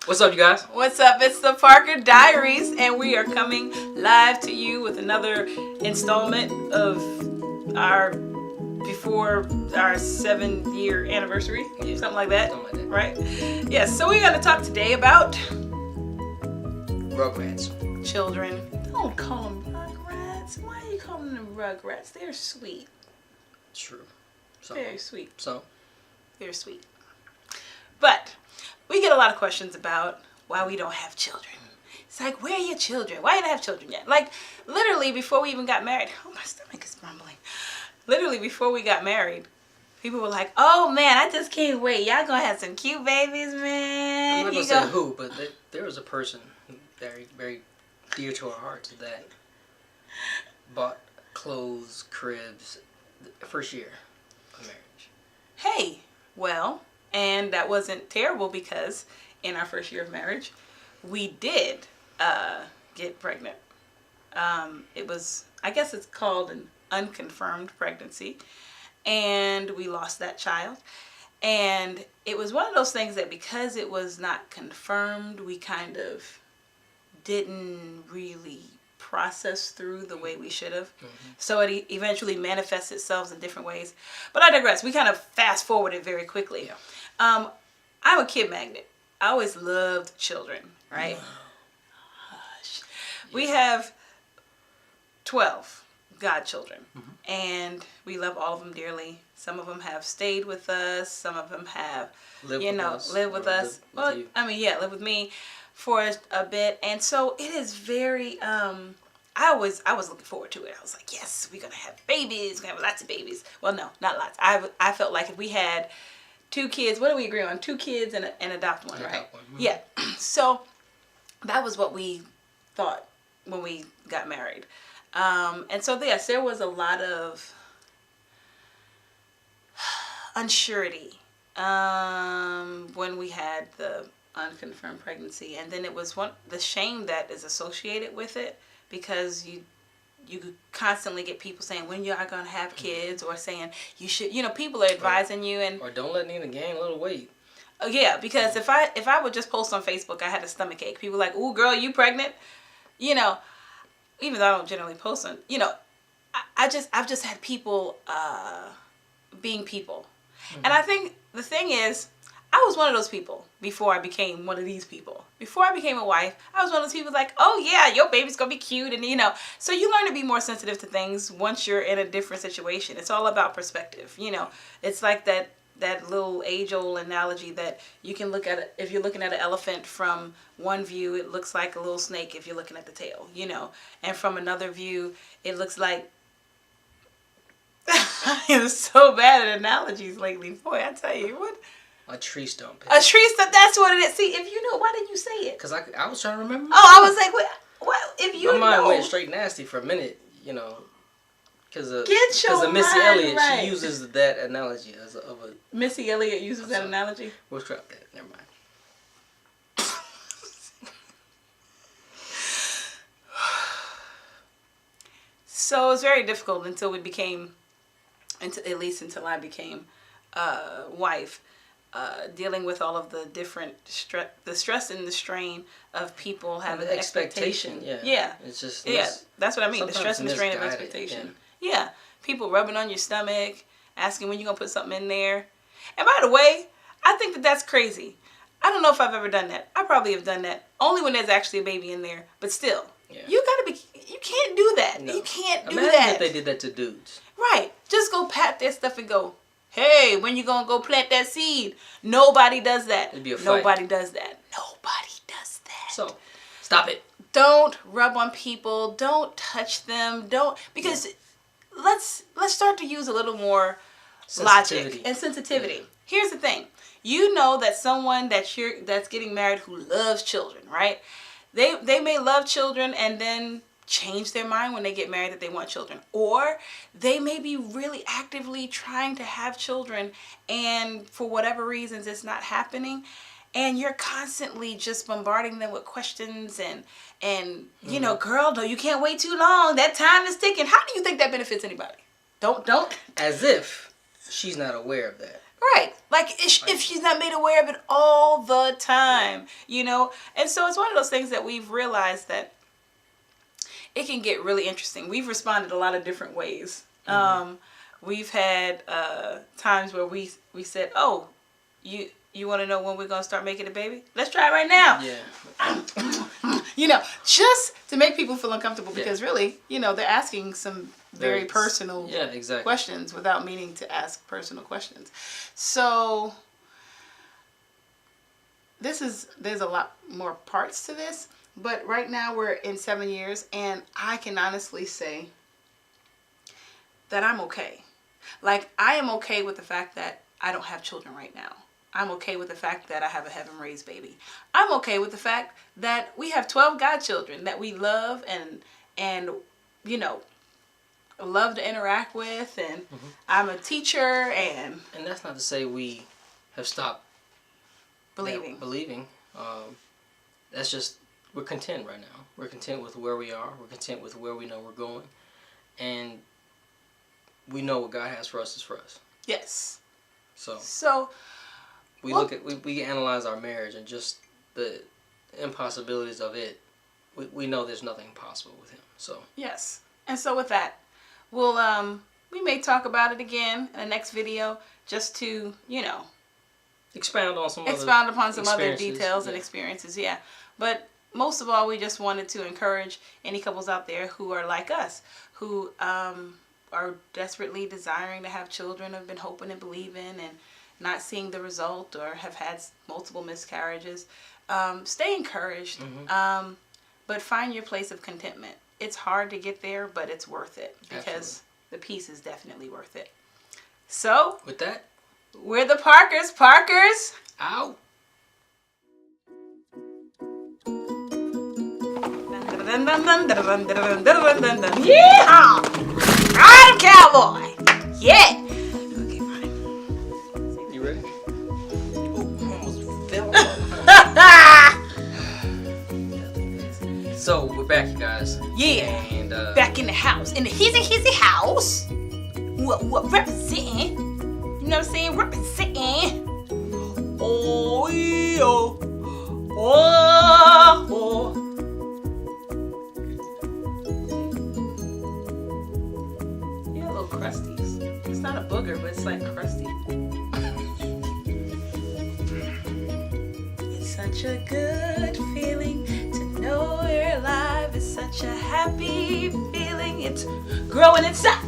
What's up, you guys? What's up? It's the Parker Diaries, and we are coming live to you with another installment of our before our 7-year anniversary, something like that, right? Yes. So we're gonna talk today about Rugrats. children. Don't call them Rugrats. Why are you calling them Rugrats? They're sweet. True. Very sweet. So. They're sweet. But we get a lot of questions about why we don't have children. It's like, where are your children? Why you don't have children yet? Like, literally before we even got married. Oh, my stomach is rumbling. Literally before we got married, people were like, oh man, I just can't wait. Y'all gonna have some cute babies, man. I'm not gonna say who, but there was a person very, very dear to our hearts that bought clothes, cribs, the first year of marriage. Hey, well, and that wasn't terrible because in our first year of marriage, we did get pregnant. It was, I guess it's called an unconfirmed pregnancy, and we lost that child. And it was one of those things that because it was not confirmed, we kind of didn't really process through the way we should have. Mm-hmm. So it eventually manifests itself in different ways. But I digress. We kind of fast forwarded very quickly. Yeah. I'm a kid magnet. I always loved children, right? Hush. We have 12 godchildren, and we love all of them dearly. Some of them have stayed with us. Some of them have, lived with us. Live with with me for a bit. And so it is very, I was looking forward to it. I was like, yes, we're going to have babies. We're going to have lots of babies. Well, no, not lots. I felt like if we had 2 kids, what do we agree on? 2 kids and adopt one, right? Mm-hmm. Yeah. So that was what we thought when we got married. And so yes, there was a lot of unsurety when we had the unconfirmed pregnancy, and then it was the shame that is associated with it, because you constantly get people saying when you are gonna have kids, or saying you should, people are advising you, and or don't let Nina gain a little weight. Oh yeah, because if I would just post on Facebook I had a stomach ache, people were like, ooh girl, you pregnant? Even though I don't generally post on, I've just had people being people. Mm-hmm. And I think the thing is, I was one of those people before I became one of these people. Before I became a wife, I was one of those people like, oh yeah, your baby's gonna be cute, and so you learn to be more sensitive to things once you're in a different situation. It's all about perspective. It's like that little age-old analogy that you can look at it. If you're looking at an elephant from one view, it looks like a little snake if you're looking at the tail, and from another view, it looks like I'm so bad at analogies lately. Boy, I tell you what. A tree stump. A tree stump, that's what it is. See, if you know, why didn't you say it? Because I was trying to remember. Oh, I was like, what? If you know. My mind went straight nasty for a minute, because of Missy Elliott, right. She uses that analogy of a... Missy Elliott uses that analogy? We'll scrap that. Never mind. So it was very difficult until I became wife, dealing with all of the different the stress and the strain of people having the expectation. Yeah. It's just... that's what I mean. The stress and the strain of expectation. Yeah. People rubbing on your stomach, asking when you're going to put something in there. And by the way, I think that's crazy. I don't know if I've ever done that. I probably have done that. Only when there's actually a baby in there. But still, you can't do that. No. You can't do Imagine that. if they did that to dudes. Right. Just go pat their stuff and go, hey, when you going to go plant that seed? Nobody does that. It'd be a fight. Nobody does that. Nobody does that. So, stop it. Don't rub on people. Don't touch them. Because let's start to use a little more logic and sensitivity. Yeah. Here's the thing. You know that someone that's getting married who loves children, right? They may love children and then change their mind when they get married that they want children. Or they may be really actively trying to have children, and for whatever reasons it's not happening. And you're constantly just bombarding them with questions and girl, no, you can't wait too long. That time is ticking. How do you think that benefits anybody? Don't. As if she's not aware of that. Right. Like if she's not made aware of it all the time, you know? And so it's one of those things that we've realized that it can get really interesting. We've responded a lot of different ways. We've had times where we said, oh, you want to know when we're going to start making a baby? Let's try it right now. Yeah. You know, just to make people feel uncomfortable because really, you know, they're asking some very personal questions without meaning to ask personal questions. So there's a lot more parts to this, but right now we're in 7 years and I can honestly say that I'm okay. Like, I am okay with the fact that I don't have children right now. I'm okay with the fact that I have a heaven-raised baby. I'm okay with the fact that we have 12 godchildren that we love and you know, love to interact with, and I'm a teacher, and that's not to say we have stopped believing. That's just, we're content right now. We're content with where we are. We're content with where we know we're going, and we know what God has for us is for us. Yes. So we we analyze our marriage and just the impossibilities of it. We know there's nothing impossible with Him. So yes, and so with that, we'll we may talk about it again in the next video, just to, you know, expound upon some other details and experiences. Yeah, but most of all, we just wanted to encourage any couples out there who are like us, who are desperately desiring to have children, have been hoping and believing and not seeing the result, or have had multiple miscarriages. Stay encouraged, but find your place of contentment. It's hard to get there, but it's worth it because the peace is definitely worth it. So, with that, we're the Parkers. Parkers, out. Yeehaw! I'm a cowboy. Yeah. Okay, fine. You ready? Oh, almost fell. So we're back, you guys. Yeah. And back in the house, in the hizzy house. What representing? You know what I'm saying? Representing. Oh yeah. Oh. Crusties. It's not a booger, but it's like crusty. It's such a good feeling to know you're alive. It's such a happy feeling. It's growing inside.